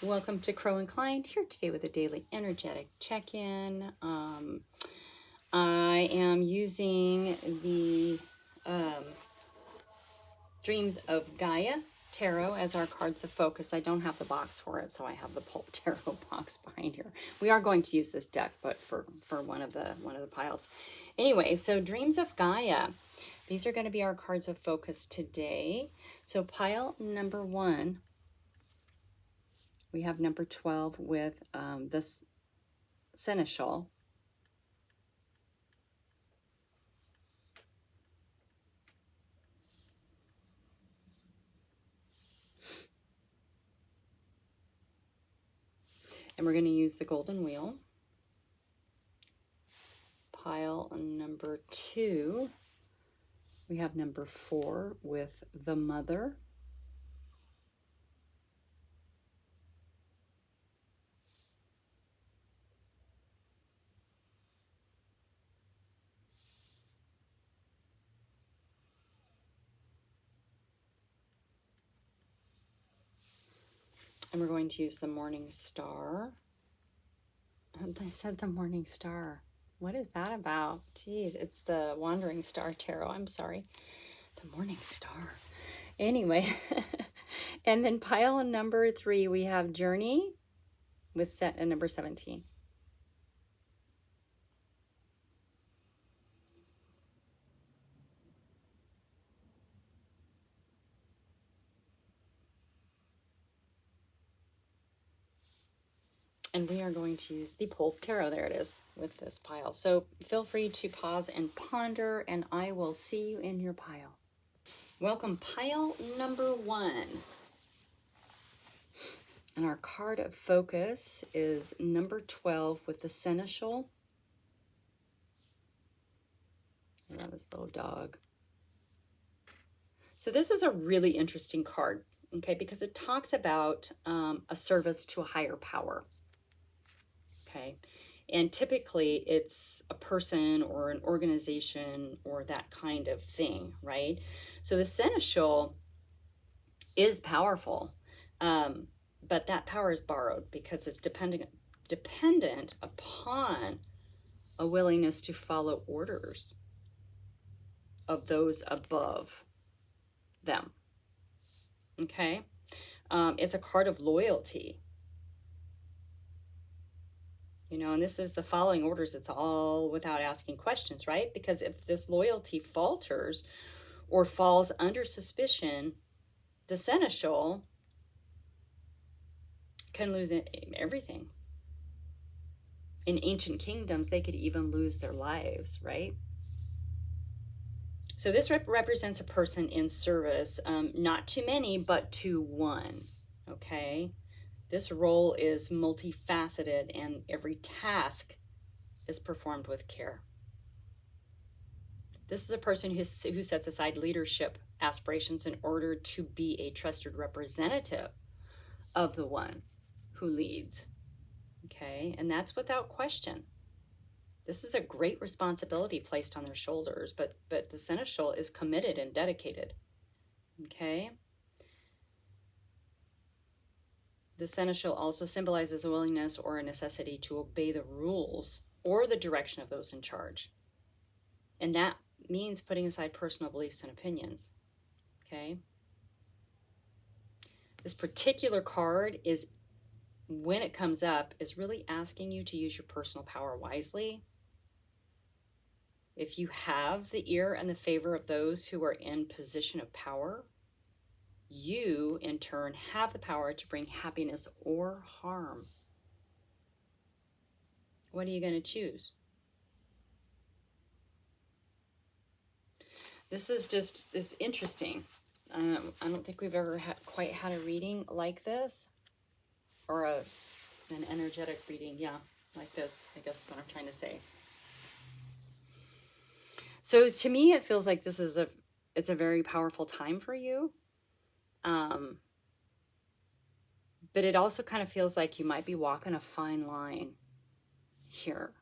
Welcome to Crow and Klein, here today with a daily energetic check-in. I am using the Dreams of Gaia Tarot as our cards of focus. I don't have the box for it, so I have the Pulp Tarot box behind here. We are going to use this deck, but for one of the piles. Anyway, so Dreams of Gaia. These are going to be our cards of focus today. So pile number 1. We have number 12 with this seneschal. And we're going to use the golden wheel. Pile number 2, we have number 4 with the mother. And we're going to use the morning star. I said the morning star. What is that about? Jeez, it's the Wandering Star Tarot. I'm sorry. The morning star. Anyway, and then pile number 3, we have Journey with set number 17. And we are going to use the Pulp Tarot. There it is with this pile. So feel free to pause and ponder, and I will see you in your pile. Welcome, pile number 1. And our card of focus is number 12 with the seneschal. I love this little dog. So this is a really interesting card, okay, because it talks about a service to a higher power. Okay, and typically it's a person or an organization or that kind of thing, right? So the seneschal is powerful, but that power is borrowed because it's dependent upon a willingness to follow orders of those above them. Okay, it's a card of loyalty. You know, and this is the following orders. It's all without asking questions, right? Because if this loyalty falters or falls under suspicion, the seneschal can lose everything. In ancient kingdoms, they could even lose their lives, right? So this represents a person in service, not to many, but to one, okay? This role is multifaceted, and every task is performed with care. This is a person who sets aside leadership aspirations in order to be a trusted representative of the one who leads. Okay, and that's without question. This is a great responsibility placed on their shoulders, but the seneschal is committed and dedicated. Okay. The seneschal also symbolizes a willingness or a necessity to obey the rules or the direction of those in charge. And that means putting aside personal beliefs and opinions. Okay? This particular card is, when it comes up, is really asking you to use your personal power wisely. If you have the ear and the favor of those who are in position of power, you, in turn, have the power to bring happiness or harm. What are you going to choose? This is interesting. I don't think we've ever quite had a reading like this, or an energetic reading, yeah, like this, I guess is what I'm trying to say. So to me, it feels like it's a very powerful time for you. But it also kind of feels like you might be walking a fine line here,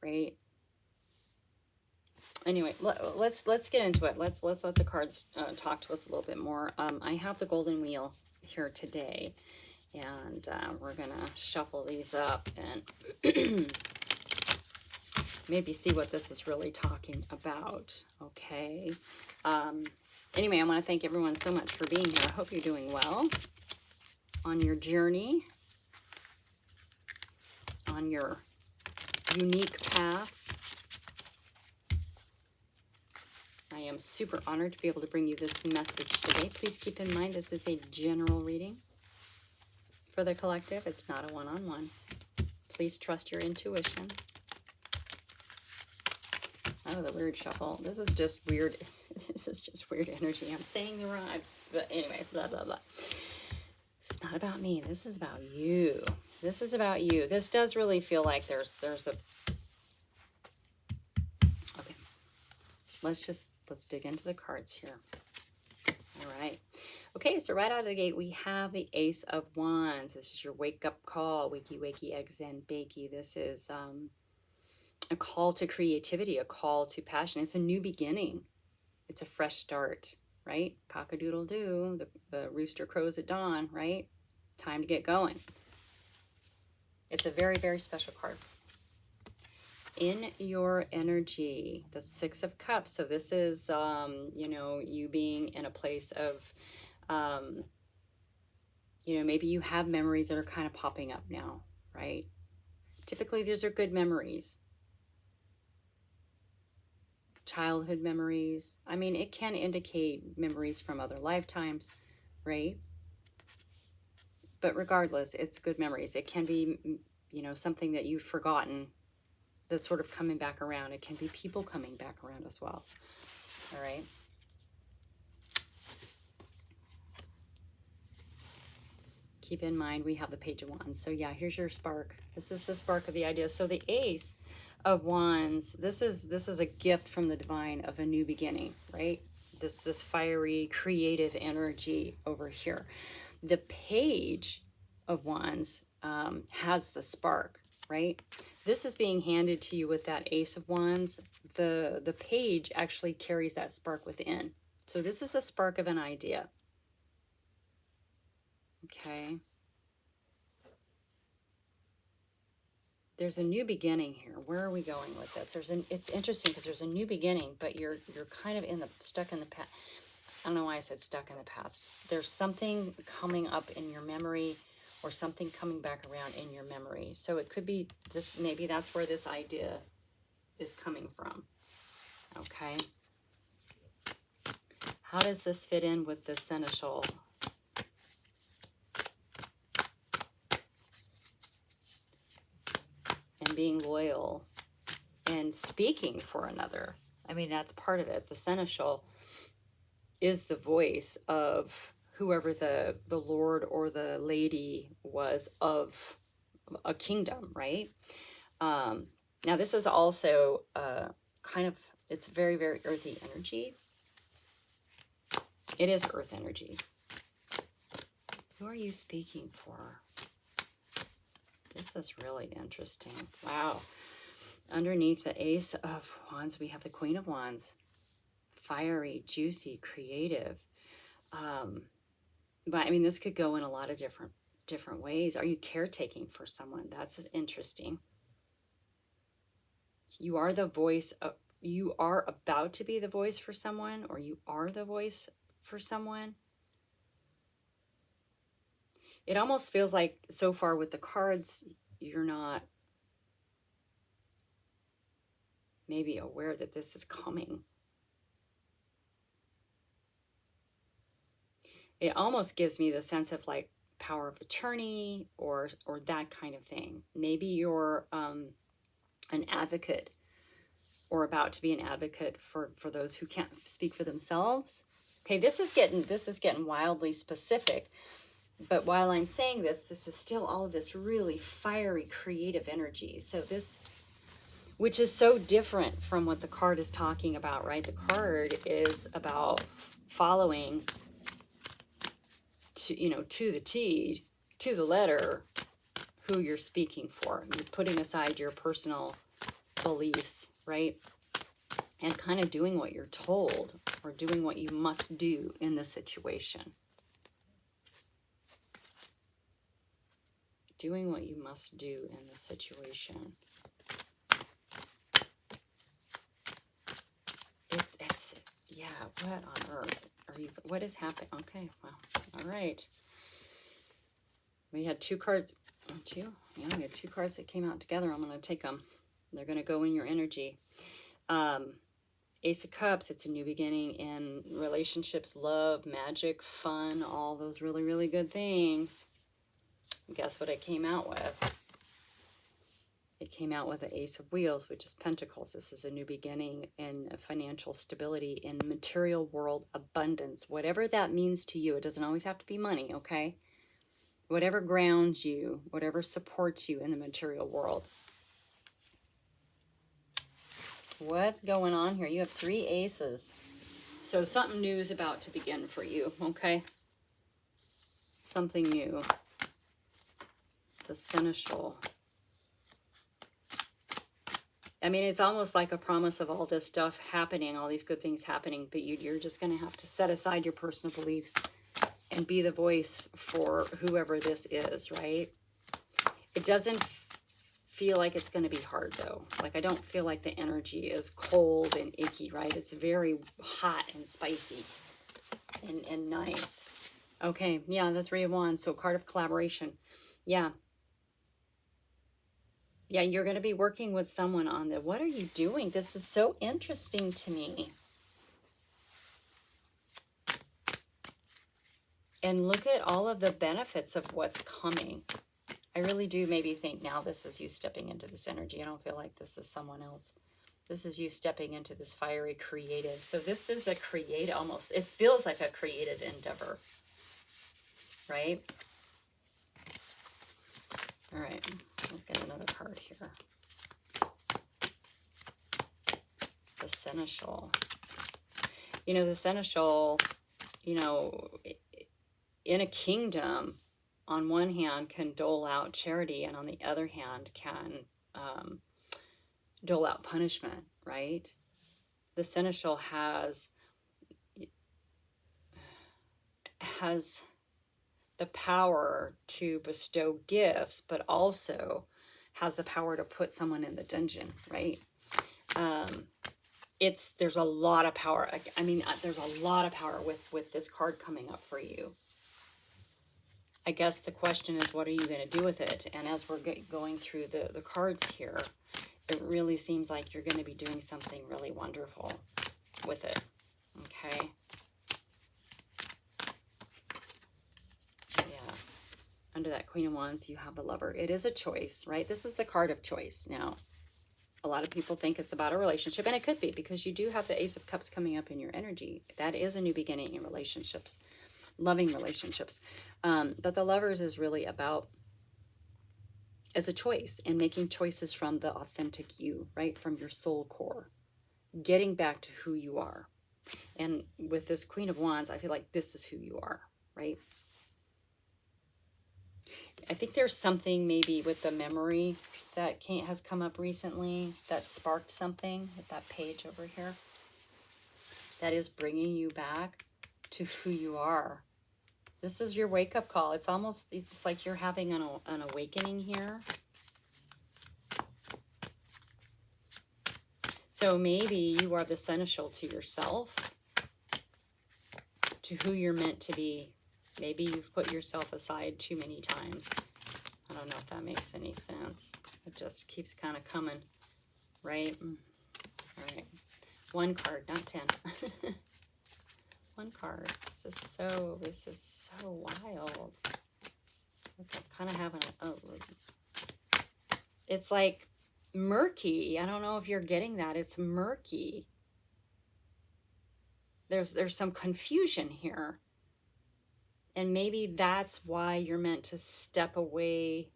right? Anyway, let's get into it. Let's let the cards talk to us a little bit more. I have the golden wheel here today, And we're going to shuffle these up and maybe see what this is really talking about. Okay. Anyway, I want to thank everyone so much for being here. I hope you're doing well on your journey, on your unique path. I am super honored to be able to bring you this message today. Please keep in mind this is a general reading for the collective. It's not a one-on-one. Please trust your intuition. Oh, the weird shuffle. This is just weird. This is just weird energy. I'm saying the rhymes, but anyway, blah, blah, blah. It's not about me. This is about you. This is about you. This does really feel like there's a... Okay. Let's dig into the cards here. All right. Okay, so right out of the gate, we have the Ace of Wands. This is your wake-up call. Wakey, wakey, eggs and bakey. This is... a call to creativity, a call to passion. It's a new beginning. It's a fresh start, right? Cock-a-doodle-doo, the rooster crows at dawn, right? Time to get going. It's a very, very special card. In your energy, the Six of Cups. So this is, you being in a place of, maybe you have memories that are kind of popping up now, right? Typically, these are good memories. Childhood memories. I mean, it can indicate memories from other lifetimes, right? But regardless, it's good memories. It can be, something that you've forgotten that's sort of coming back around. It can be people coming back around as well. All right. Keep in mind, we have the Page of Wands. So yeah, here's your spark. This is the spark of the idea. So the Ace of Wands, this is a gift from the divine of a new beginning, right? This fiery creative energy over here. The Page of Wands has the spark, right? This is being handed to you with that Ace of Wands. The page actually carries that spark within. So this is a spark of an idea. Okay. There's a new beginning here. Where are we going with this? It's interesting because there's a new beginning, but you're kind of stuck in the past. I don't know why I said stuck in the past. There's something coming up in your memory or something coming back around in your memory. So it could be this, maybe that's where this idea is coming from. Okay. How does this fit in with the seneschal? And being loyal and speaking for another. I mean, that's part of it. The seneschal is the voice of whoever the lord or the lady was of a kingdom, right? Now, this is also it's very, very earthy energy. It is earth energy. Who are you speaking for? This is really interesting. Wow. Underneath the Ace of Wands, we have the Queen of Wands. Fiery, juicy, creative. But I mean, this could go in a lot of different ways. Are you caretaking for someone? That's interesting. You are the voice of, you are about to be the voice for someone, or you are the voice for someone. It almost feels like so far with the cards, you're not maybe aware that this is coming. It almost gives me the sense of like power of attorney or that kind of thing. Maybe you're an advocate or about to be an advocate for those who can't speak for themselves. Okay, this is getting wildly specific. But while I'm saying this is still all of this really fiery, creative energy. So this, which is so different from what the card is talking about, right? The card is about following to the T, to the letter, who you're speaking for. You're putting aside your personal beliefs, right? And kind of doing what you're told or doing what you must do in this situation. doing what you must do in the situation. Yeah, what on earth are you, what is happening? Okay, well, all right. We had two cards, two? Yeah, we had two cards that came out together. I'm going to take them. They're going to go in your energy. Ace of Cups, it's a new beginning in relationships, love, magic, fun, all those really, really good things. And guess what it came out with? It came out with an Ace of Wheels, which is Pentacles. This is a new beginning in financial stability, in material world abundance. Whatever that means to you, it doesn't always have to be money, okay? Whatever grounds you, whatever supports you in the material world. What's going on here? You have 3 aces. So something new is about to begin for you, okay? Something new. The Seneschal. I mean, it's almost like a promise of all this stuff happening, all these good things happening, but you're just going to have to set aside your personal beliefs and be the voice for whoever this is, right? It doesn't feel like it's going to be hard, though. Like, I don't feel like the energy is cold and icky, right? It's very hot and spicy and nice. Okay, yeah, the 3 of Wands, so card of collaboration. Yeah. Yeah, you're going to be working with someone on the, what are you doing? This is so interesting to me. And look at all of the benefits of what's coming. I really do maybe think now this is you stepping into this energy. I don't feel like this is someone else. This is you stepping into this fiery creative. So this is a creative, almost, it feels like a creative endeavor, right? All right, let's get another card here. The Seneschal. You know, the Seneschal, you know, in a kingdom, on one hand can dole out charity, and on the other hand can dole out punishment, right? The Seneschal has the power to bestow gifts, but also has the power to put someone in the dungeon, right? There's a lot of power. I mean, there's a lot of power with this card coming up for you. I guess the question is, what are you going to do with it? And as we're going through the cards here, it really seems like you're going to be doing something really wonderful with it, okay? Yeah. Under that Queen of Wands, you have the Lover. It is a choice, right? This is the card of choice. Now, a lot of people think it's about a relationship, and it could be, because you do have the Ace of Cups coming up in your energy. That is a new beginning in relationships, loving relationships. But the Lovers is really about, as a choice, and making choices from the authentic you, right? From your soul core, getting back to who you are. And with this Queen of Wands, I feel like this is who you are, right? I think there's something maybe with the memory that has come up recently that sparked something with that page over here that is bringing you back to who you are. This is your wake-up call. It's like you're having an awakening here. So maybe you are the Seneschal to yourself, to who you're meant to be. Maybe you've put yourself aside too many times. I don't know if that makes any sense. It just keeps kind of coming, right? All right. 1 card, not 10. 1 card. This is so wild. Look, I'm kind of having it's like murky. I don't know if you're getting that. It's murky. There's some confusion here. And maybe that's why you're meant to step away.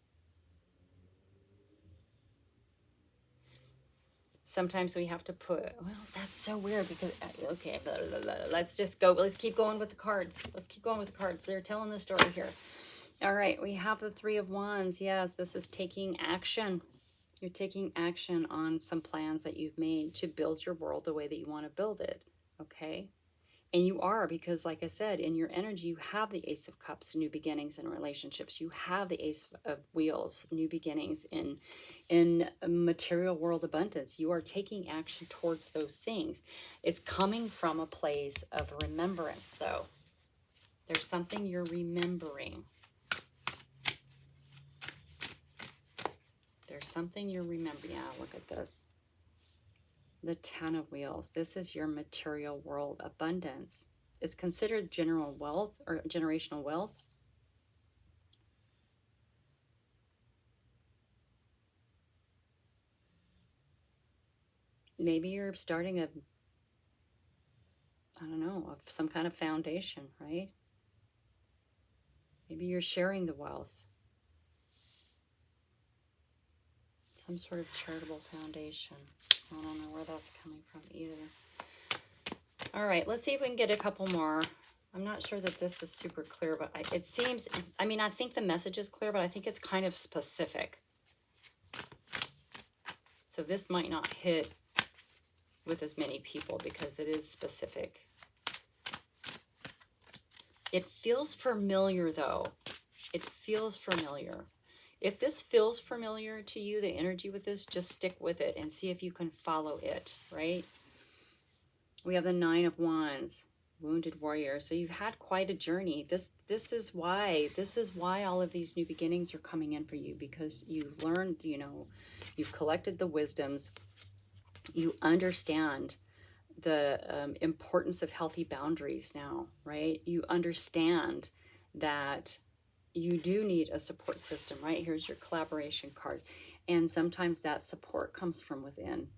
Sometimes we have to put, well, that's so weird because, okay, blah, blah, blah. Let's just go. Let's keep going with the cards. Let's keep going with the cards. They're telling the story here. All right, we have the 3 of Wands. Yes, this is taking action. You're taking action on some plans that you've made to build your world the way that you want to build it, okay? And you are, because like I said, in your energy, you have the Ace of Cups, new beginnings in relationships. You have the Ace of Wheels, new beginnings in material world abundance. You are taking action towards those things. It's coming from a place of remembrance, though. There's something you're remembering. There's something you're remembering. Yeah, look at this. The Ten of Wheels. This is your material world abundance. It's considered general wealth or generational wealth. Maybe you're starting a, I don't know, some kind of foundation, right? Maybe you're sharing the wealth. Some sort of charitable foundation. I don't know where that's coming from either. All right, let's see if we can get a couple more. I'm not sure that this is super clear, but it seems, I mean, I think the message is clear, but I think it's kind of specific. So this might not hit with as many people because it is specific. It feels familiar, though. It feels familiar. If this feels familiar to you, the energy with this, just stick with it and see if you can follow it, right? We have the Nine of Wands, wounded warrior. So you've had quite a journey. This is why all of these new beginnings are coming in for you, because you've learned, you know, you've collected the wisdoms. You understand the importance of healthy boundaries now, right? You understand that you do need a support system, right? Here's your collaboration card. And sometimes that support comes from within,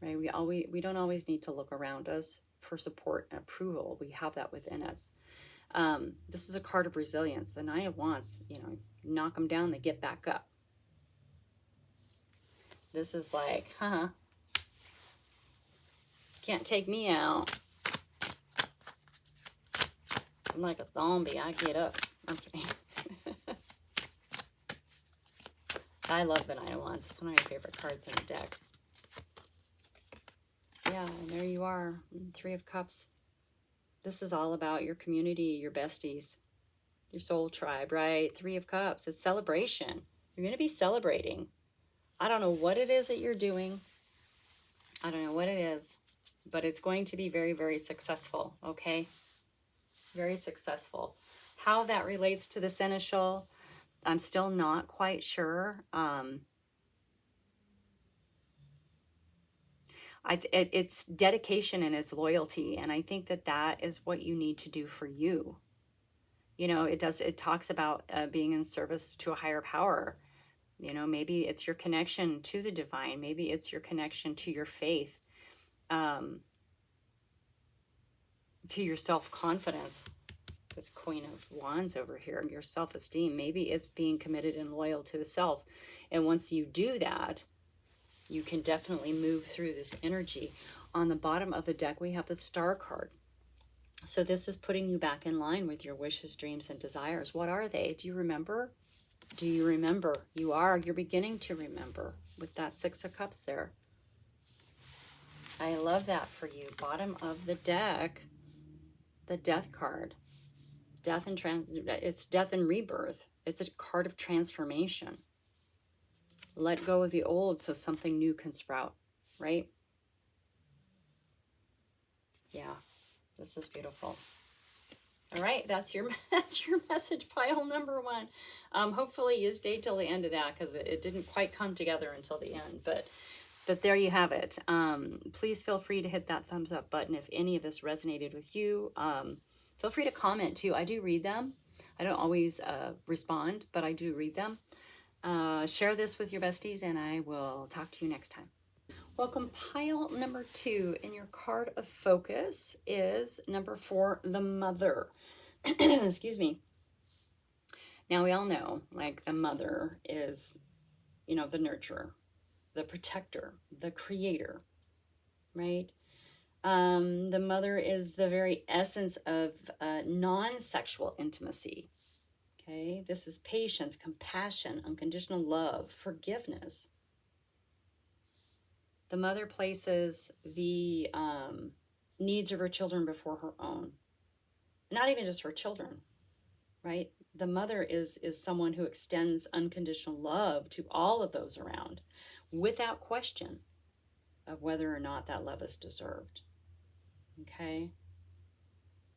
right? We don't always need to look around us for support and approval. We have that within us. This is a card of resilience. The Nine of Wands, you know, knock them down, they get back up. This is like, can't take me out. I'm like a zombie. I get up. I'm kidding. I love the Nine of Wands. It's one of my favorite cards in the deck. Yeah, and there you are. Three of Cups. This is all about your community, your besties, your soul tribe, right? Three of Cups. It's celebration. You're going to be celebrating. I don't know what it is that you're doing. I don't know what it is, but it's going to be very, very successful, okay? Very successful. How that relates to the seneschal, I'm still not quite sure. It's dedication and it's loyalty, and I think that that is what you need to do for you. You know, it talks about being in service to a higher power. You know, maybe it's your connection to the divine. Maybe it's your connection to your faith, to your self-confidence. This Queen of Wands over here, your self-esteem. Maybe it's being committed and loyal to the self. And once you do that, you can definitely move through this energy. On the bottom of the deck, we have the Star card. So this is putting you back in line with your wishes, dreams, and desires. What are they? Do you remember? Do you remember? You're beginning to remember with that Six of Cups there. I love that for you. Bottom of the deck, the Death card. It's death and rebirth. It's a card of transformation. Let go of the old so something new can sprout, right? Yeah, this is beautiful. All right, that's your message pile number one. Hopefully you stayed till the end of that, because it didn't quite come together until the end, but there you have it. Please feel free to hit that thumbs up button if any of this resonated with you. Feel free to comment too. I do read them. I don't always respond, but I do read them. Share this with your besties, and I will talk to you next time. Welcome, pile number two. And your card of focus is number 4, the Mother. Excuse me. Now, we all know, like, the mother is, you know, the nurturer, the protector, the creator, right? The mother is the very essence of non-sexual intimacy. Okay, this is patience, compassion, unconditional love, forgiveness. The mother places the needs of her children before her own. Not even just her children, right? The mother is someone who extends unconditional love to all of those around without question of whether or not that love is deserved. Okay?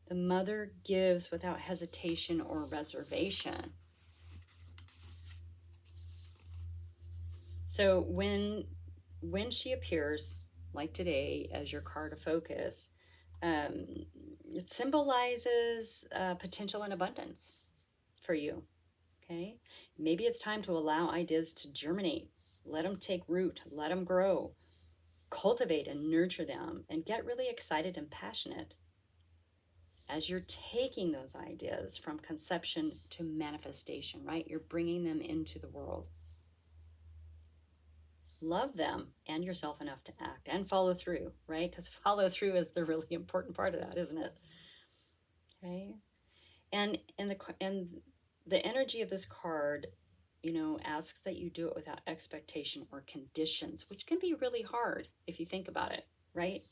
The mother gives without hesitation or reservation. So when she appears, like today, as your card of focus, it symbolizes potential and abundance for you. Okay? Maybe it's time to allow ideas to germinate. Let them take root. Let them grow. Cultivate and nurture them and get really excited and passionate as you're taking those ideas from conception to manifestation, right? You're bringing them into the world. Love them and yourself enough to act and follow through, right? Because follow through is the really important part of that, isn't it? Okay. And the energy of this card, asks that you do it without expectation or conditions, which can be really hard if you think about it, right?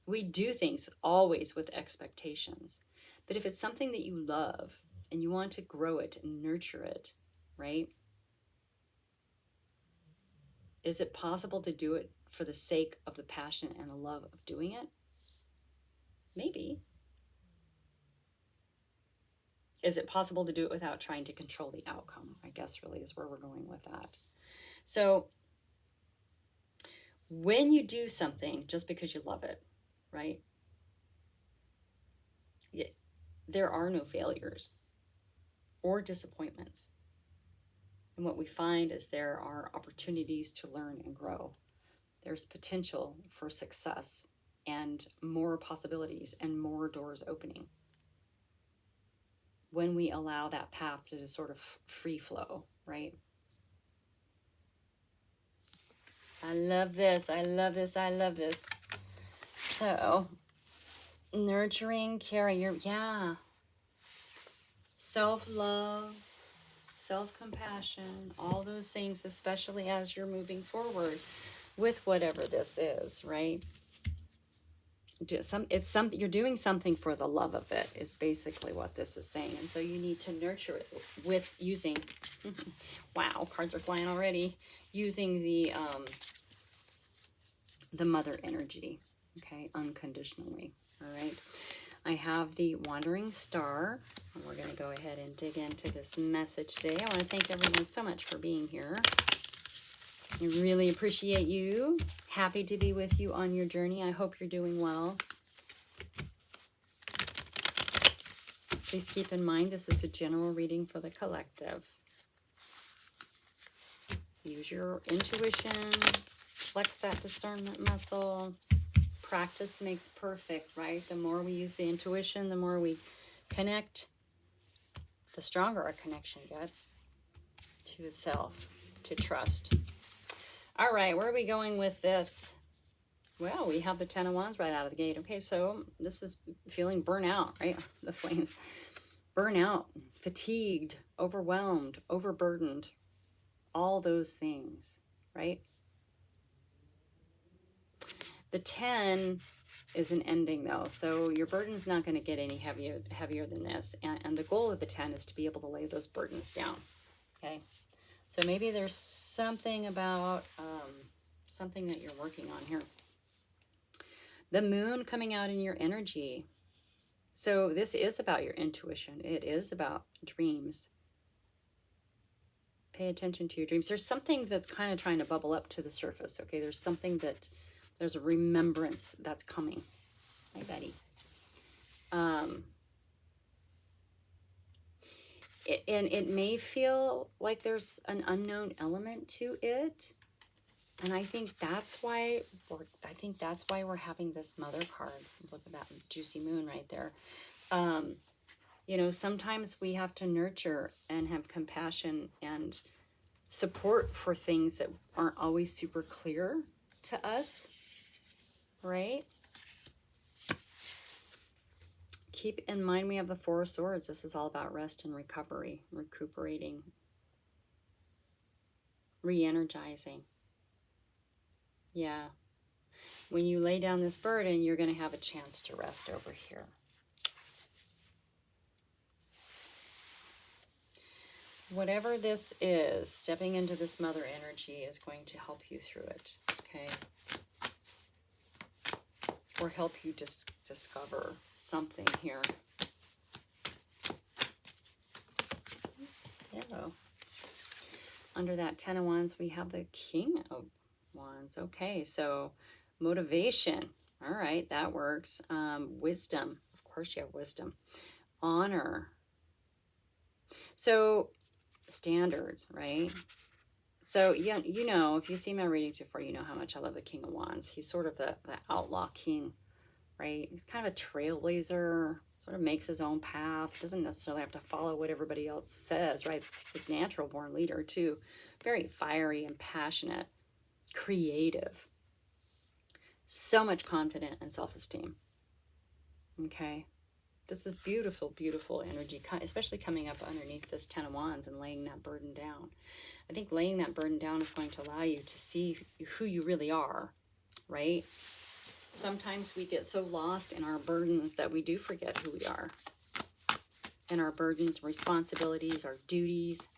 We do things always with expectations. But if it's something that you love and you want to grow it and nurture it, right? Is it possible to do it for the sake of the passion and the love of doing it? Maybe. Is it possible to do it without trying to control the outcome? I guess really is where we're going with that. So when you do something just because you love it, right? There are no failures or disappointments. And what we find is there are opportunities to learn and grow. There's potential for success and more possibilities and more doors opening when we allow that path to just sort of free flow, right? I love this. I love this. I love this. So, nurturing, caring, self-love, self-compassion, all those things, especially as you're moving forward with whatever this is, right? You're doing something for the love of it is basically what this is saying. And so you need to nurture it with using, wow, cards are flying already, using the mother energy, okay, unconditionally, all right? I have the Wandering Star, and we're going to go ahead and dig into this message today. I want to thank everyone so much for being here. I really appreciate you. Happy to be with you on your journey. I hope you're doing well. Please keep in mind this is a general reading for the collective. Use your intuition, flex that discernment muscle. Practice makes perfect, right? The more we use the intuition, the more we connect, the stronger our connection gets to the self, to trust. All right, where are we going with this? Well, we have the Ten of Wands right out of the gate. Okay, so this is feeling burnout, right? The flames. Burnout, fatigued, overwhelmed, overburdened, all those things, right? The 10 is an ending, though, so your burden's not going to get any heavier than this. And the goal of the 10 is to be able to lay those burdens down, okay? So maybe there's something about something that you're working on here. The moon coming out in your energy. So this is about your intuition. It is about dreams. Pay attention to your dreams. There's something that's kind of trying to bubble up to the surface, okay? There's a remembrance that's coming. Hi, Betty. It may feel like there's an unknown element to it. And I think that's why we're having this mother card. Look at that juicy moon right there. Sometimes we have to nurture and have compassion and support for things that aren't always super clear to us, right? Keep in mind we have the Four of Swords. This is all about rest and recovery, recuperating, re-energizing. Yeah. when you lay down this burden, you're going to have a chance to rest over here. Whatever this is, stepping into this mother energy is going to help you through it, okay? Or help you just discover something here. Hello. Under that 10 of Wands, we have the King of Wands. Okay, so motivation. All right, that works. Wisdom. Of course you have wisdom. Honor. So standards, right? So, you know, if you've seen my readings before, you know how much I love the King of Wands. He's sort of the outlaw king, right? He's kind of a trailblazer, sort of makes his own path, doesn't necessarily have to follow what everybody else says, right? It's a natural born leader, too. Very fiery and passionate, creative. So much confidence and self-esteem. Okay? This is beautiful, beautiful energy, especially coming up underneath this 10 of Wands and laying that burden down. I think laying that burden down is going to allow you to see who you really are, right? Sometimes we get so lost in our burdens that we do forget who we are. And our burdens, responsibilities, our duties.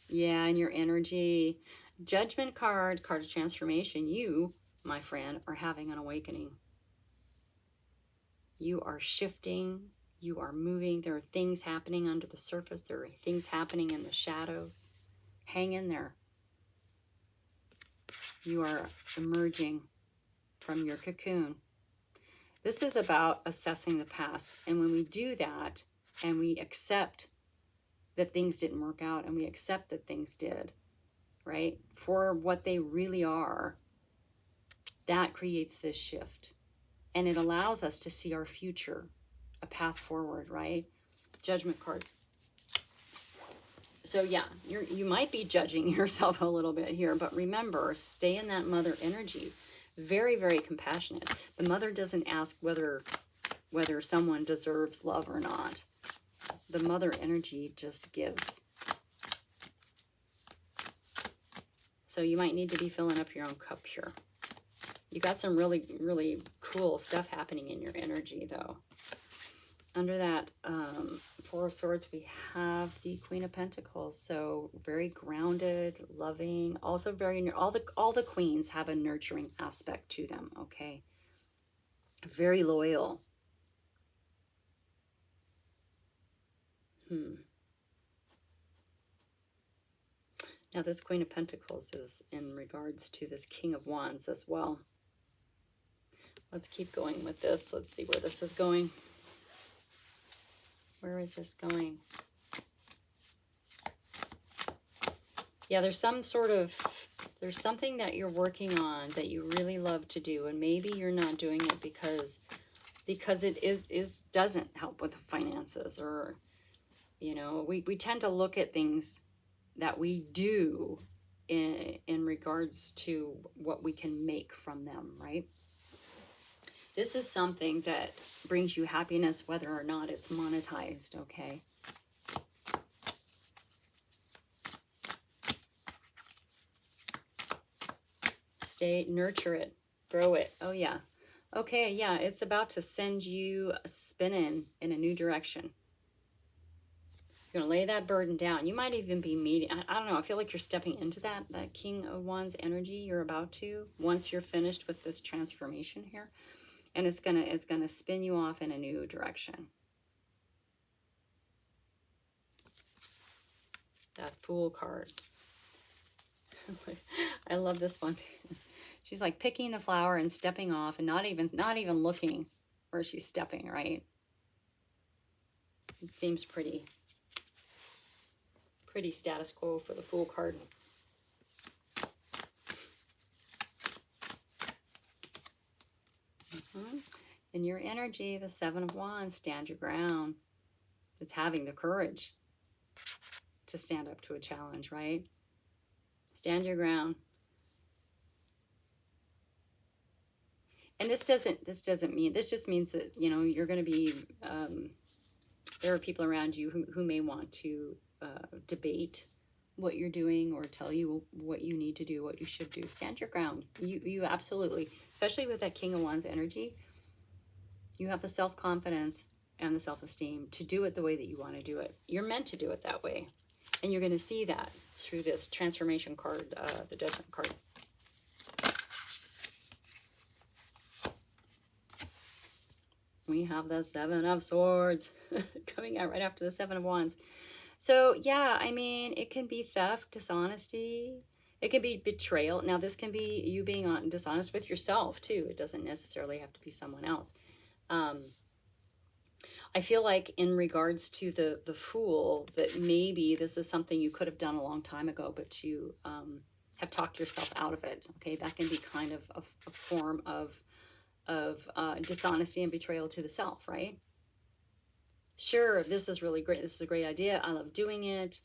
Yeah, and your energy. Judgment card of transformation. You, my friend, are having an awakening. You are shifting. You are moving. There are things happening under the surface. There are things happening in the shadows. Hang in there. You are emerging from your cocoon. This is about assessing the past. And when we do that and we accept that things didn't work out and we accept that things did, right, for what they really are, that creates this shift. And it allows us to see our future, a path forward, right? Judgment card. So yeah, you might be judging yourself a little bit here, but remember, stay in that mother energy. Very, very compassionate. The mother doesn't ask whether someone deserves love or not. The mother energy just gives. So you might need to be filling up your own cup here. You got some really, really cool stuff happening in your energy, though. Under that Four of Swords, we have the Queen of Pentacles. So very grounded, loving, also very, all the queens have a nurturing aspect to them, okay? Very loyal. Now this Queen of Pentacles is in regards to this King of Wands as well. Let's keep going with this. Let's see where this is going. Where is this going? Yeah, there's something that you're working on that you really love to do, and maybe you're not doing it because it doesn't help with finances, or, you know, we tend to look at things that we do in regards to what we can make from them, right? This is something that brings you happiness whether or not it's monetized, okay? Nurture it, grow it. Oh yeah. Okay, yeah, it's about to send you spinning in a new direction. You're going to lay that burden down. You might even be meeting, I don't know, I feel like you're stepping into that King of Wands energy. You're about to, once you're finished with this transformation here. And it's gonna spin you off in a new direction. That Fool card. I love this one. She's like picking the flower and stepping off and not even looking where she's stepping, right? It seems pretty status quo for the Fool card. In your energy, the Seven of Wands, stand your ground. It's having the courage to stand up to a challenge, right? Stand your ground. And this just means that, you know, you're going to be, there are people around you who may want to debate what you're doing or tell you what you need to do, what you should do. Stand your ground. You absolutely, especially with that King of Wands energy, you have the self-confidence and the self-esteem to do it the way that you want to do it. You're meant to do it that way. And you're going to see that through this transformation card, the Judgment card. We have the Seven of Swords coming out right after the Seven of Wands. So, yeah, I mean, it can be theft, dishonesty. It can be betrayal. Now, this can be you being dishonest with yourself, too. It doesn't necessarily have to be someone else. I feel like in regards to the Fool, that maybe this is something you could have done a long time ago, but you have talked yourself out of it. Okay, that can be kind of a form of dishonesty and betrayal to the self, right? Sure, this is really great. This is a great idea. I love doing it.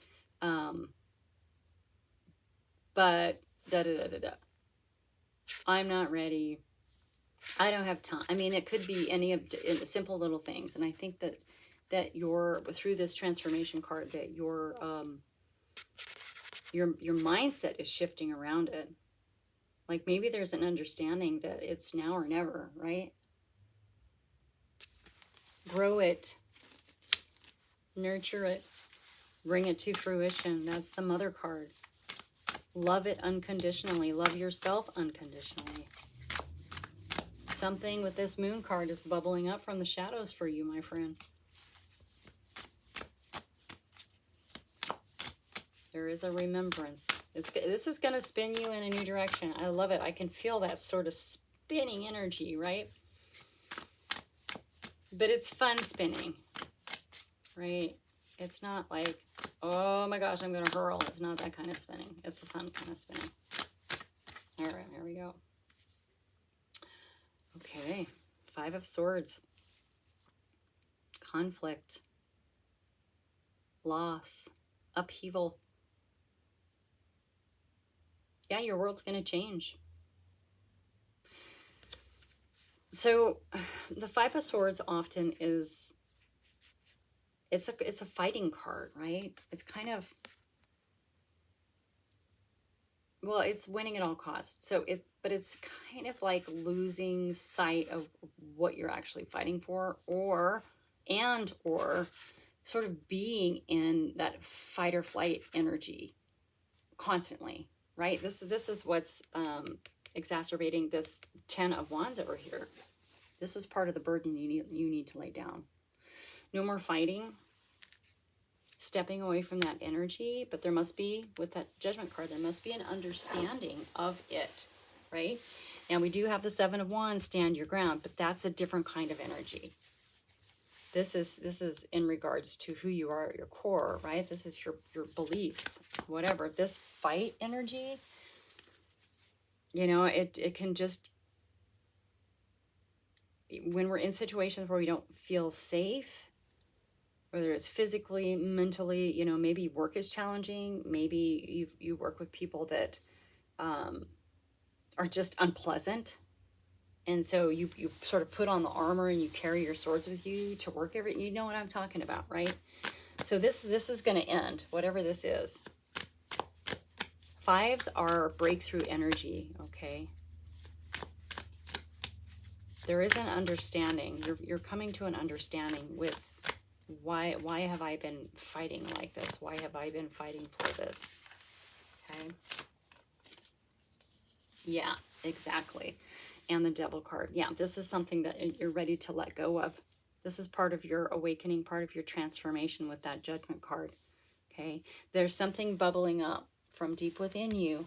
But I'm not ready. I don't have time. I mean, it could be any of simple little things. And I think that you're, through this transformation card, that your mindset is shifting around it. Like maybe there's an understanding that it's now or never, right? Grow it, nurture it, bring it to fruition. That's the Mother card. Love it unconditionally. Love yourself unconditionally. Something with this Moon card is bubbling up from the shadows for you, my friend. There is a remembrance. This is going to spin you in a new direction. I love it. I can feel that sort of spinning energy, right? But it's fun spinning, right? It's not like, oh my gosh, I'm going to hurl. It's not that kind of spinning. It's the fun kind of spinning. All right, here we go. Okay, Five of Swords. Conflict. Loss. Upheaval. Yeah, your world's going to change. So the Five of Swords often is, it's a fighting card, right? It's kind of, well, it's winning at all costs. So but it's kind of like losing sight of what you're actually fighting for, or sort of being in that fight or flight energy constantly, right? This is what's exacerbating this Ten of Wands over here. This is part of the burden you need to lay down. No more fighting, stepping away from that energy, but there must be, with that Judgment card, there must be an understanding of it, right? Now we do have the Seven of Wands, stand your ground, but that's a different kind of energy. This is in regards to who you are at your core, right? This is your beliefs, whatever. This fight energy, you know, it can just, when we're in situations where we don't feel safe, whether it's physically, mentally, you know, maybe work is challenging, maybe you work with people that are just unpleasant, and so you sort of put on the armor and you carry your swords with you to work you know what I'm talking about, right? So this is going to end, whatever this is. Fives are breakthrough energy, okay? There is an understanding. You're coming to an understanding with why have I been fighting like this? Why have I been fighting for this? Okay. Yeah, exactly. And the Devil card. Yeah, this is something that you're ready to let go of. This is part of your awakening, part of your transformation with that Judgment card. Okay. There's something bubbling up from deep within you.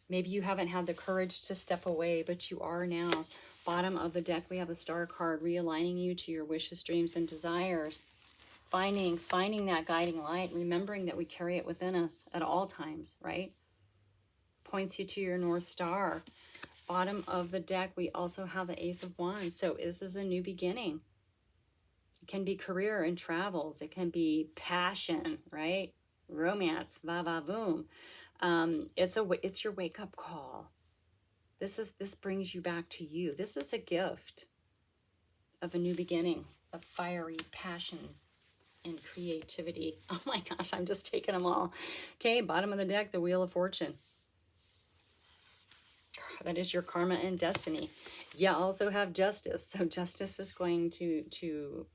Maybe you haven't had the courage to step away, but you are now. Bottom of the deck, we have the Star card, realigning you to your wishes, dreams, and desires. Finding that guiding light, remembering that we carry it within us at all times, right? Points you to your North Star. Bottom of the deck, we also have the Ace of Wands. So this is a new beginning. It can be career and travels. It can be passion, right? Romance, va-va-voom. It's your wake-up call. This brings you back to you. This is a gift of a new beginning, of fiery passion. and creativity. Oh my gosh, I'm just taking them all. Okay, bottom of the deck, the Wheel of Fortune. That is your karma and destiny. You also have justice. So justice is going to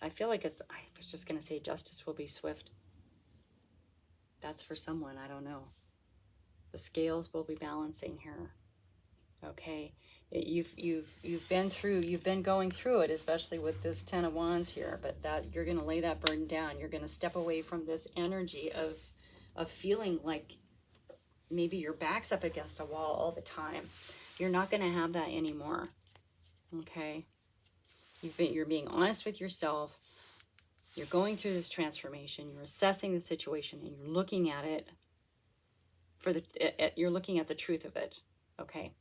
I feel like I was just going to say justice will be swift. That's for someone, I don't know. The scales will be balancing here. Okay, you've been going through it, especially with this Ten of Wands here, but that you're going to lay that burden down. You're going to step away from this energy of feeling like maybe your back's up against a wall all the time. You're not going to have that anymore. Okay, you're being honest with yourself. You're going through this transformation. You're assessing the situation, and you're looking at it you're looking at the truth of it. Okay.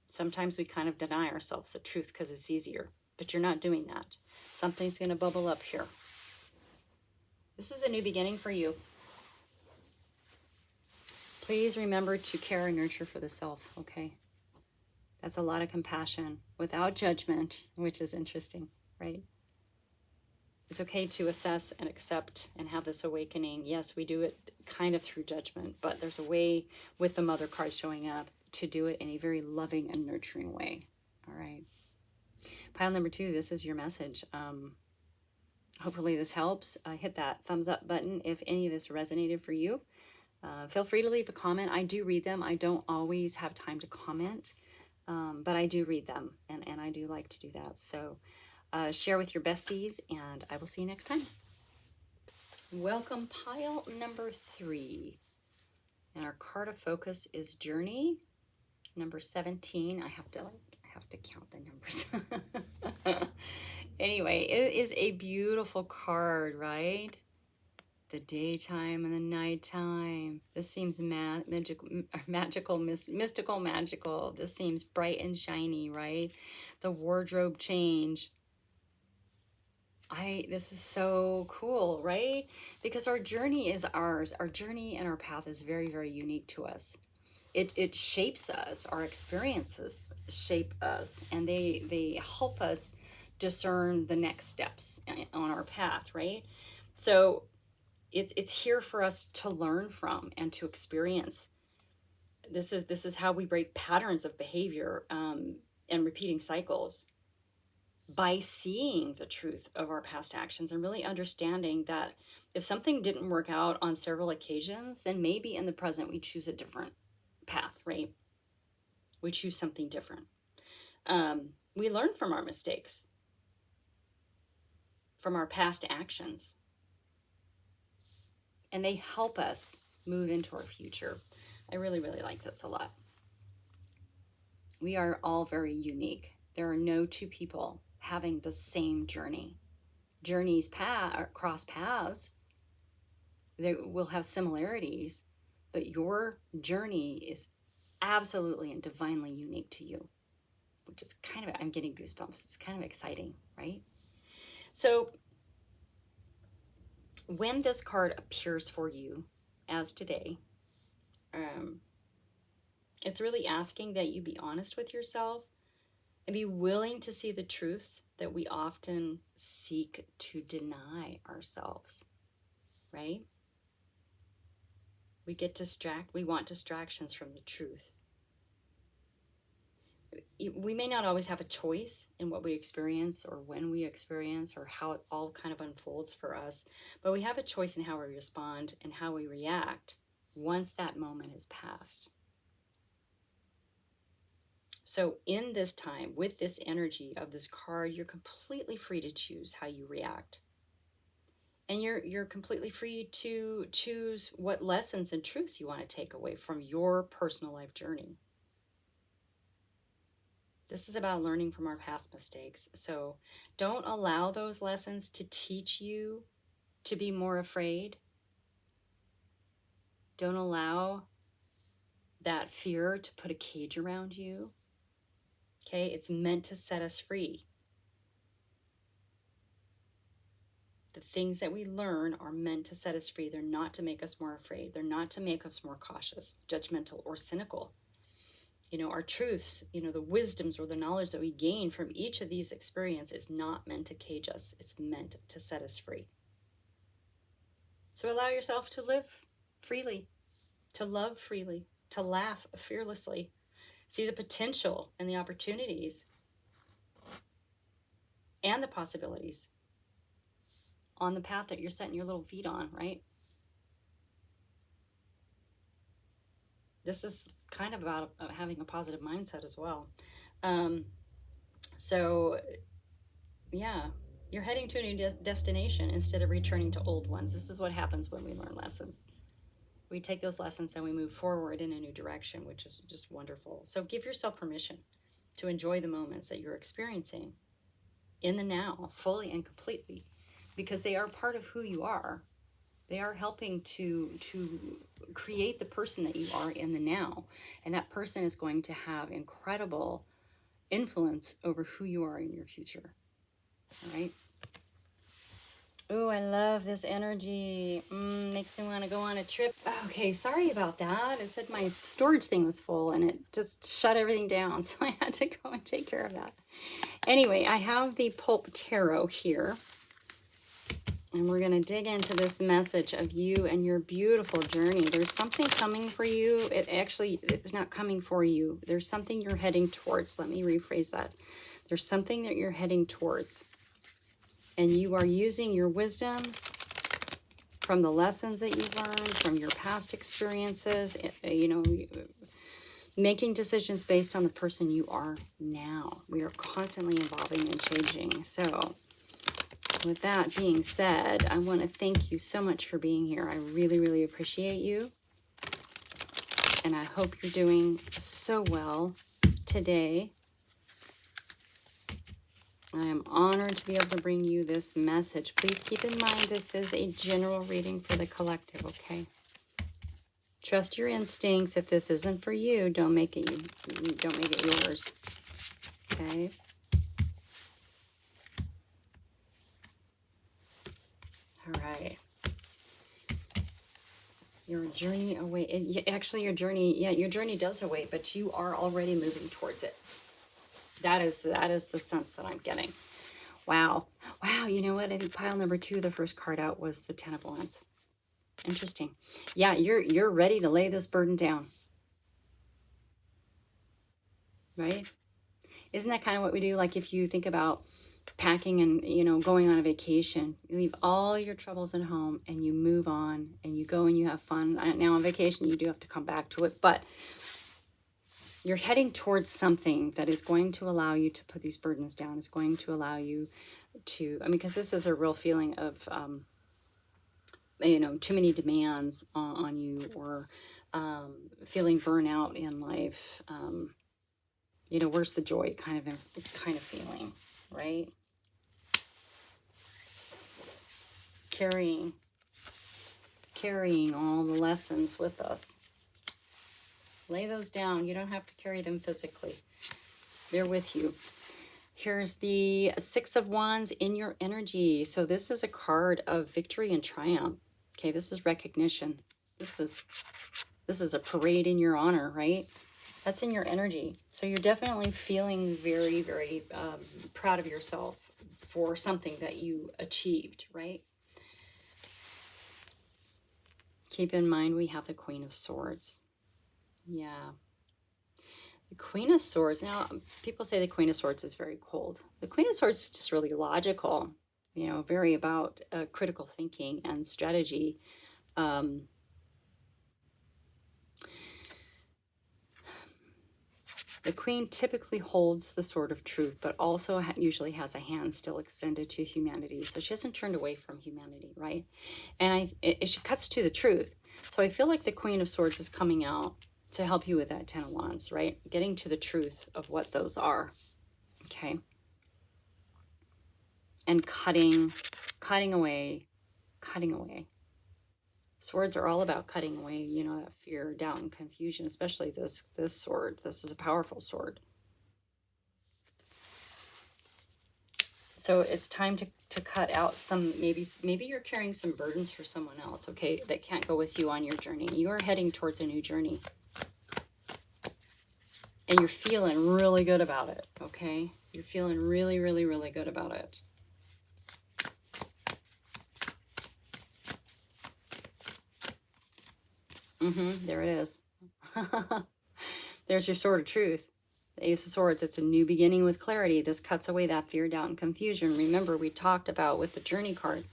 Sometimes we kind of deny ourselves the truth because it's easier, but you're not doing that. Something's going to bubble up here. This is a new beginning for you. Please remember to care and nurture for the self, okay? That's a lot of compassion without judgment, which is interesting, right? It's okay to assess and accept and have this awakening. Yes, we do it kind of through judgment, but there's a way with the Mother card showing up to do it in a very loving and nurturing way. All right. Pile number 2, this is your message. Hopefully this helps. Hit that thumbs up button if any of this resonated for you. Feel free to leave a comment. I do read them. I don't always have time to comment, but I do read them, and I do like to do that. So share with your besties, and I will see you next time. Welcome, pile number 3. And our card of focus is Journey. Number 17. I have to count the numbers. Anyway, it is a beautiful card, right? The daytime and the nighttime. This seems magical, mystical, magical. This seems bright and shiny, right? The wardrobe change. This is so cool, right? Because our journey is ours. Our journey and our path is very, very unique to us. It shapes us. Our experiences shape us, and they help us discern the next steps on our path, right? So it's here for us to learn from and to experience. This is how we break patterns of behavior and repeating cycles, by seeing the truth of our past actions and really understanding that if something didn't work out on several occasions, then maybe in the present we choose a different path, right? We choose something different. We learn from our mistakes, from our past actions, and they help us move into our future. I really, really like this a lot. We are all very unique. There are no two people having the same journey. Journeys cross paths. They will have similarities, but your journey is absolutely and divinely unique to you, which is kind of, I'm getting goosebumps. It's kind of exciting, right? So when this card appears for you, as today, it's really asking that you be honest with yourself and be willing to see the truths that we often seek to deny ourselves, right? We want distractions from the truth. We may not always have a choice in what we experience or when we experience or how it all kind of unfolds for us, but we have a choice in how we respond and how we react once that moment has passed. So in this time, with this energy of this card, you're completely free to choose how you react. And you're completely free to choose what lessons and truths you want to take away from your personal life journey. This is about learning from our past mistakes. So don't allow those lessons to teach you to be more afraid. Don't allow that fear to put a cage around you. Okay, it's meant to set us free. The things that we learn are meant to set us free. They're not to make us more afraid. They're not to make us more cautious, judgmental, or cynical. Our truths, the wisdoms or the knowledge that we gain from each of these experiences is not meant to cage us. It's meant to set us free. So allow yourself to live freely, to love freely, to laugh fearlessly, see the potential and the opportunities and the possibilities on the path that you're setting your little feet on, right? This is kind of about having a positive mindset as well. So, yeah, you're heading to a new destination instead of returning to old ones. This is what happens when we learn lessons. We take those lessons and we move forward in a new direction, which is just wonderful. So give yourself permission to enjoy the moments that you're experiencing in the now, fully and completely, because they are part of who you are. They are helping to create the person that you are in the now. And that person is going to have incredible influence over who you are in your future. All right? Oh, I love this energy. Makes me want to go on a trip. Okay, sorry about that. It said my storage thing was full and it just shut everything down. So I had to go and take care of that. Anyway, I have the Pulp Tarot here. And we're going to dig into this message of you and your beautiful journey. There's something coming for you. It's not coming for you. There's something you're heading towards. Let me rephrase that. There's something that you're heading towards. And you are using your wisdoms from the lessons that you've learned, from your past experiences, making decisions based on the person you are now. We are constantly evolving and changing. So with that being said, I want to thank you so much for being here. I really, really appreciate you. And I hope you're doing so well today. I am honored to be able to bring you this message. Please keep in mind this is a general reading for the collective, okay? Trust your instincts. If this isn't for you, don't make it yours. Okay? All right. Your journey away. Actually, your journey does await, but you are already moving towards it. That is the sense that I'm getting. Wow. You know what? I think pile number 2, the first card out was the Ten of Wands. Interesting. Yeah, you're ready to lay this burden down. Right? Isn't that kind of what we do? Like if you think about packing and, going on a vacation, you leave all your troubles at home and you move on and you go and you have fun. Now on vacation, you do have to come back to it, but you're heading towards something that is going to allow you to put these burdens down. It's going to allow you to, because this is a real feeling of, too many demands on you, or feeling burnout in life. Where's the joy kind of feeling, right? Carrying all the lessons with us. Lay those down. You don't have to carry them physically. They're with you. Here's the Six of Wands in your energy. So this is a card of victory and triumph. Okay, this is recognition. This is a parade in your honor, right? That's in your energy. So you're definitely feeling very, very proud of yourself for something that you achieved, right? Keep in mind we have the Queen of Swords. Yeah. The Queen of Swords. Now, people say the Queen of Swords is very cold. The Queen of Swords is just really logical, very about critical thinking and strategy. The Queen typically holds the sword of truth, but also usually has a hand still extended to humanity. So she hasn't turned away from humanity, right? And she cuts to the truth. So I feel like the Queen of Swords is coming out to help you with that Ten of Wands, right? Getting to the truth of what those are, okay? And cutting away. Swords are all about cutting away, that fear, doubt, and confusion, especially this sword. This is a powerful sword. So it's time to cut out some, maybe you're carrying some burdens for someone else, okay, that can't go with you on your journey. You are heading towards a new journey. And you're feeling really good about it, okay? You're feeling really, really, really good about it. There it is. There's your sword of truth. The Ace of Swords, it's a new beginning with clarity. This cuts away that fear, doubt, and confusion. Remember, we talked about with the Journey card,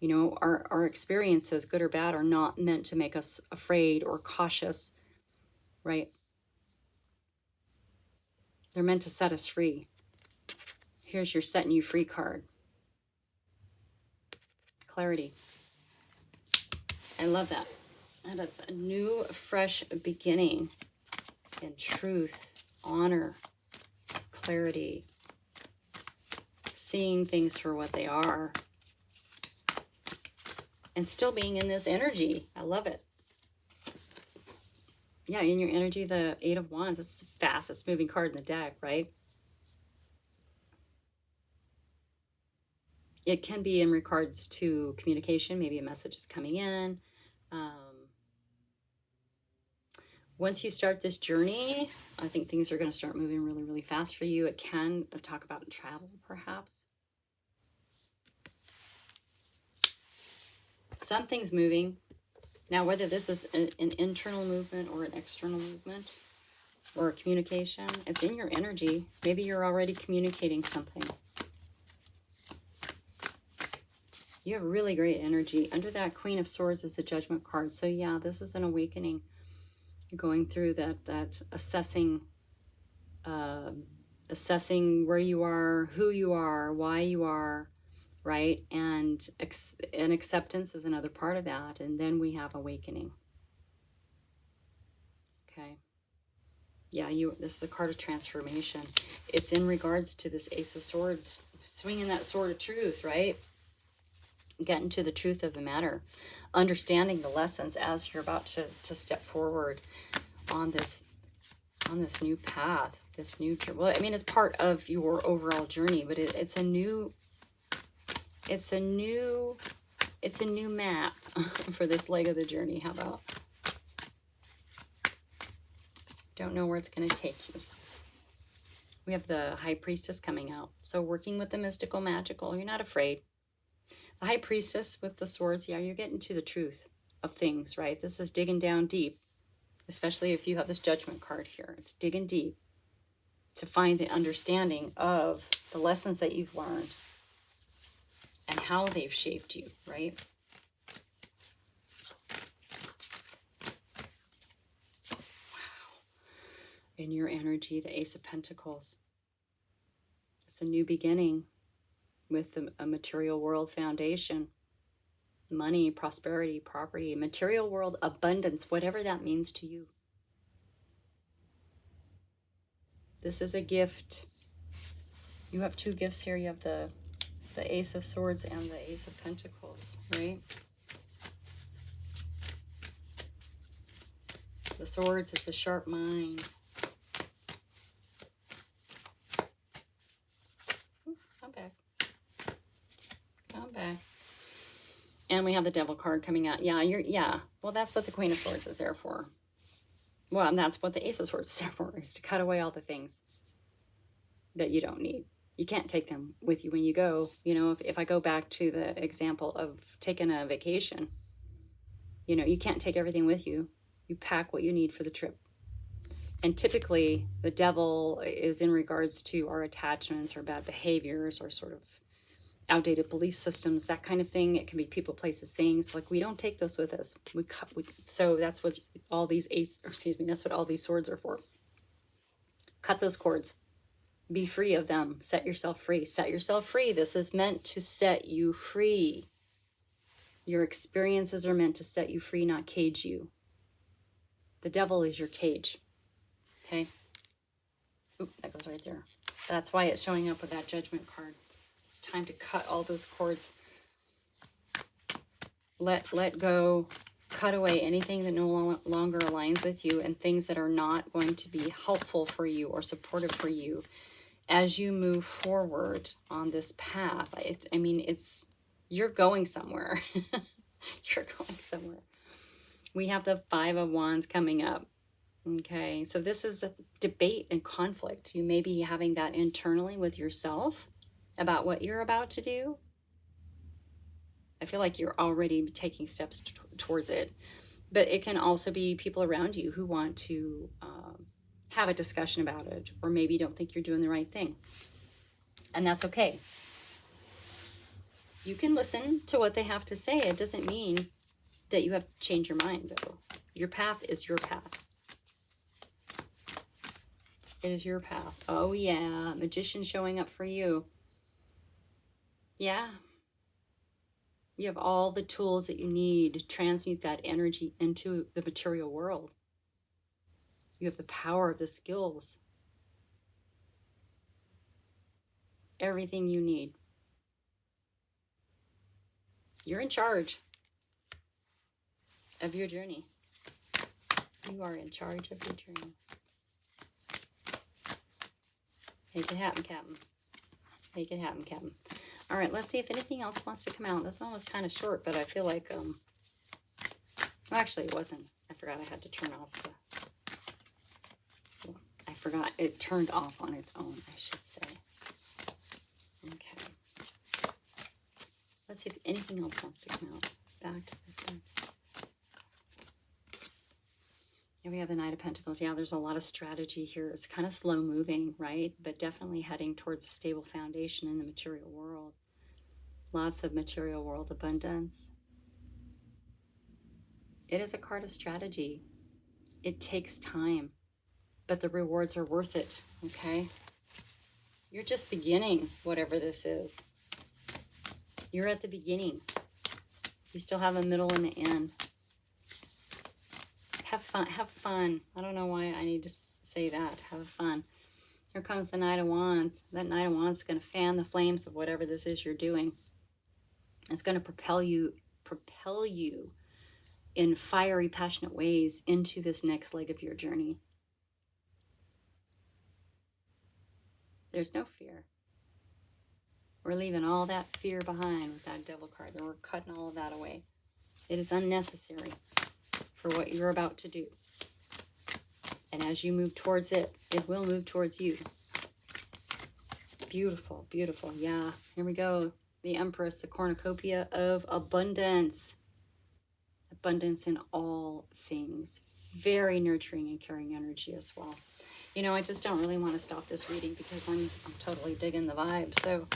you know, our experiences, good or bad, are not meant to make us afraid or cautious, right? They're meant to set us free. Here's your setting you free card. Clarity. I love that. And it's a new, fresh beginning in truth, honor, clarity, seeing things for what they are, and still being in this energy. I love it. Yeah, in your energy, the Eight of Wands, it's the fastest moving card in the deck, right? It can be in regards to communication. Maybe a message is coming in. Once you start this journey, I think things are going to start moving really, really fast for you. It can talk about travel, perhaps. Something's moving. Now, whether this is an internal movement or an external movement or a communication, it's in your energy. Maybe you're already communicating something. You have really great energy. Under that Queen of Swords is the Judgment card. So yeah, this is an awakening. You're going through that assessing where you are, who you are, why you are, right? And acceptance is another part of that. And then we have awakening. Okay. Yeah, this is a card of transformation. It's in regards to this Ace of Swords, swinging that sword of truth, right? Getting to the truth of the matter, understanding the lessons as you're about to step forward on this new path, this new, well, I mean, it's part of your overall journey, but it's a new map for this leg of the journey. How about? Don't know where it's going to take you. We have the High Priestess coming out. So working with the mystical, magical, you're not afraid. The High Priestess with the swords, yeah, you're getting to the truth of things, right? This is digging down deep, especially if you have this Judgment card here. It's digging deep to find the understanding of the lessons that you've learned and how they've shaped you, right? Wow. In your energy, the Ace of Pentacles. It's a new beginning with a material world foundation. Money, prosperity, property, material world, abundance, whatever that means to you. This is a gift. You have two gifts here. You have the Ace of Swords and the Ace of Pentacles, right? The Swords is the sharp mind. Ooh, come back. Come back. And we have the Devil card coming out. Yeah. Well, that's what the Queen of Swords is there for. Well, and that's what the Ace of Swords is there for, is to cut away all the things that you don't need. You can't take them with you when you go. You know, if I go back to the example of taking a vacation, you know, you can't take everything with you. You pack what you need for the trip. And typically, the devil is in regards to our attachments or bad behaviors or sort of outdated belief systems, that kind of thing. It can be people, places, things. Like, we don't take those with us. So that's what all these that's what all these swords are for. Cut those cords. Be free of them. Set yourself free. Set yourself free. This is meant to set you free. Your experiences are meant to set you free, not cage you. The devil is your cage. Okay? Oop, that goes right there. That's why it's showing up with that Judgment card. It's time to cut all those cords. Let go. Cut away anything that no longer aligns with you, and things that are not going to be helpful for you or supportive for you as you move forward on this path. You're going somewhere. You're going somewhere. We have the Five of Wands coming up. Okay, so this is a debate and conflict. You may be having that internally with yourself about what you're about to do. I feel like you're already taking steps towards it. But it can also be people around you who want to have a discussion about it, or maybe don't think you're doing the right thing. And that's okay. You can listen to what they have to say. It doesn't mean that you have to change your mind, though. Your path is your path. It is your path. Oh, yeah. Magician showing up for you. Yeah. You have all the tools that you need to transmute that energy into the material world. You have the power of the skills. Everything you need. You're in charge of your journey. You are in charge of your journey. Make it happen, Captain. Make it happen, Captain. All right, let's see if anything else wants to come out. This one was kind of short, but I feel like, well, actually it wasn't. I forgot I had to turn off I forgot it turned off on its own, I should say. Okay. Let's see if anything else wants to come out. Back to this one. Here we have the Knight of Pentacles. Yeah, there's a lot of strategy here. It's kind of slow moving, right? But definitely heading towards a stable foundation in the material world. Lots of material world abundance. It is a card of strategy. It takes time, but the rewards are worth it, okay? You're just beginning, whatever this is. You're at the beginning. You still have a middle and an end. Have fun. Have fun. I don't know why I need to say that. Have fun. Here comes the Knight of Wands. That Knight of Wands is going to fan the flames of whatever this is you're doing. It's going to propel you in fiery, passionate ways into this next leg of your journey. There's no fear. We're leaving all that fear behind with that Devil card. We're cutting all of that away. It is unnecessary for what you're about to do. And as you move towards it, it will move towards you. Beautiful, beautiful. Yeah, here we go. The Empress, the cornucopia of abundance. Abundance in all things. Very nurturing and caring energy as well. You know, I just don't really want to stop this reading because I'm totally digging the vibe. So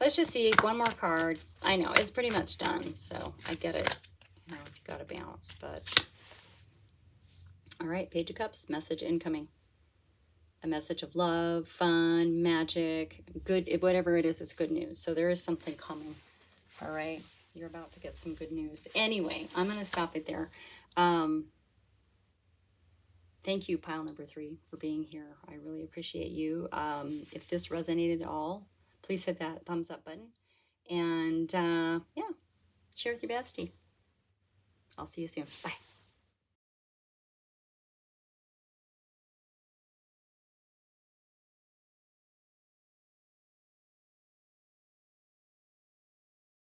let's just see one more card. I know it's pretty much done, so I get it. You know, you got to bounce, but all right. Page of Cups, message incoming. A message of love, fun, magic, good, whatever it is, it's good news. So there is something coming. All right. You're about to get some good news. Anyway, I'm going to stop it there. Thank you, pile number 3, for being here. I really appreciate you. If this resonated at all, please hit that thumbs up button. And yeah, share with your bestie. I'll see you soon. Bye.